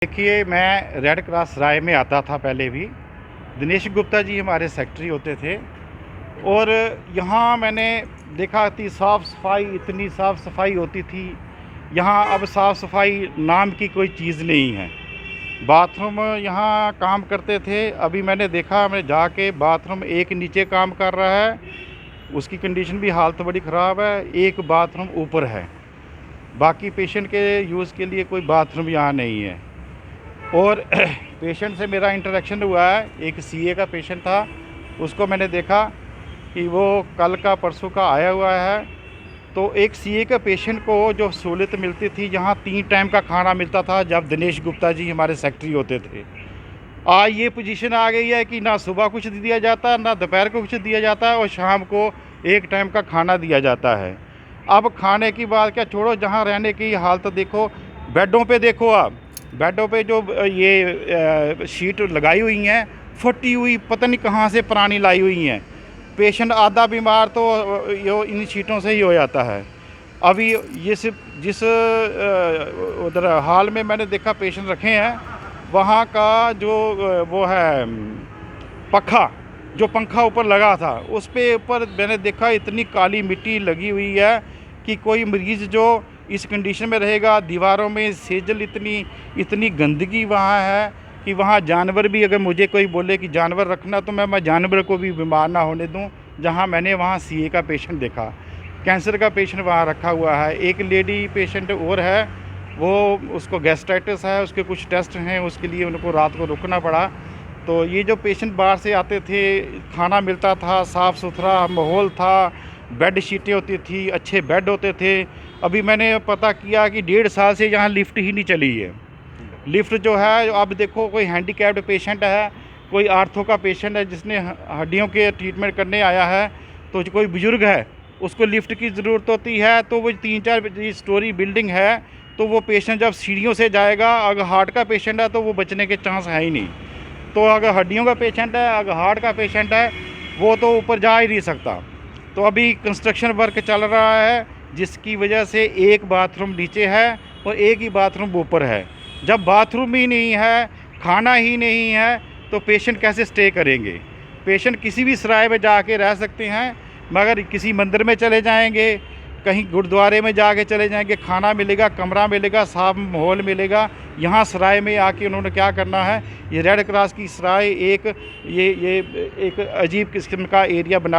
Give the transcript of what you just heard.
देखिए, मैं red cross राय में आता था पहले भी। दिनेश गुप्ता जी हमारे सेक्रेटरी होते थे और यहाँ मैंने देखा थी साफ़ सफाई, इतनी साफ़ सफाई होती थी। यहाँ अब साफ़ सफाई नाम की कोई चीज़ नहीं है। बाथरूम यहाँ काम करते थे, अभी मैंने देखा, मैं जाके बाथरूम एक नीचे काम कर रहा है, उसकी कंडीशन भी हालत बड़ी ख़राब है। एक बाथरूम ऊपर है, बाकी पेशेंट के यूज़ के लिए कोई बाथरूम यहाँ नहीं है। और पेशेंट से मेरा इंटरेक्शन हुआ है, एक सीए का पेशेंट था, उसको मैंने देखा कि वो कल का परसों का आया हुआ है। तो एक सीए के पेशेंट को जो सहूलियत मिलती थी, जहाँ 3 टाइम का खाना मिलता था जब दिनेश गुप्ता जी हमारे सेक्रेटरी होते थे, आज ये पोजीशन आ गई है कि ना सुबह कुछ दिया जाता, ना दोपहर को कुछ दिया जाता है और शाम को एक टाइम का खाना दिया जाता है। अब खाने की बात क्या छोड़ो, जहाँ रहने की हालत देखो, बेडों पे देखो आप, बेडों पे जो ये शीट लगाई हुई हैं, फटी हुई, पता नहीं कहाँ से पुरानी लाई हुई हैं। पेशेंट आधा बीमार तो यो इन शीटों से ही हो जाता है। अभी जिस उधर हाल में मैंने देखा पेशेंट रखे हैं, वहाँ का जो वो है जो पंखा ऊपर लगा था, उस पे ऊपर मैंने देखा इतनी काली मिट्टी लगी हुई है कि कोई मरीज़ जो इस कंडीशन में रहेगा। दीवारों में सेजल, इतनी गंदगी वहाँ है कि वहाँ जानवर भी, अगर मुझे कोई बोले कि जानवर रखना, तो मैं जानवर को भी बीमार ना होने दूँ। जहाँ मैंने वहाँ सीए का पेशेंट देखा, कैंसर का पेशेंट वहाँ रखा हुआ है। एक लेडी पेशेंट और है, वो उसको गैस्ट्राइटिस है, उसके कुछ टेस्ट हैं, उसके लिए उनको रात को रुकना पड़ा। तो ये जो पेशेंट बाहर से आते थे, खाना मिलता था, साफ़ सुथरा माहौल था, बेड शीटें होती थी, अच्छे बेड होते थे। अभी मैंने पता किया कि 1.5 साल से यहाँ लिफ्ट ही नहीं चली है। लिफ्ट जो है, अब देखो, कोई हैंडीकैप्ड पेशेंट है, कोई आर्थो का पेशेंट है जिसने हड्डियों के ट्रीटमेंट करने आया है, तो कोई बुज़ुर्ग है, उसको लिफ्ट की ज़रूरत होती है। तो वो 3-4 स्टोरी बिल्डिंग है, तो वो पेशेंट जब सीढ़ियों से जाएगा, अगर हार्ट का पेशेंट है तो वो बचने के चांस है ही नहीं। तो अगर हड्डियों का पेशेंट है, अगर हार्ट का पेशेंट है, वो तो ऊपर जा ही नहीं सकता। तो अभी कंस्ट्रक्शन वर्क चल रहा है, जिसकी वजह से एक बाथरूम नीचे है और एक ही बाथरूम ऊपर है। जब बाथरूम ही नहीं है, खाना ही नहीं है, तो पेशेंट कैसे स्टे करेंगे? पेशेंट किसी भी सराय में जाके रह सकते हैं, मगर किसी मंदिर में चले जाएंगे, कहीं गुरुद्वारे में जाके चले जाएंगे, खाना मिलेगा, कमरा मिलेगा, साफ माहौल मिलेगा। यहाँ सराय में आके उन्होंने क्या करना है? ये रेड क्रॉस की सराय एक अजीब किस्म का एरिया बना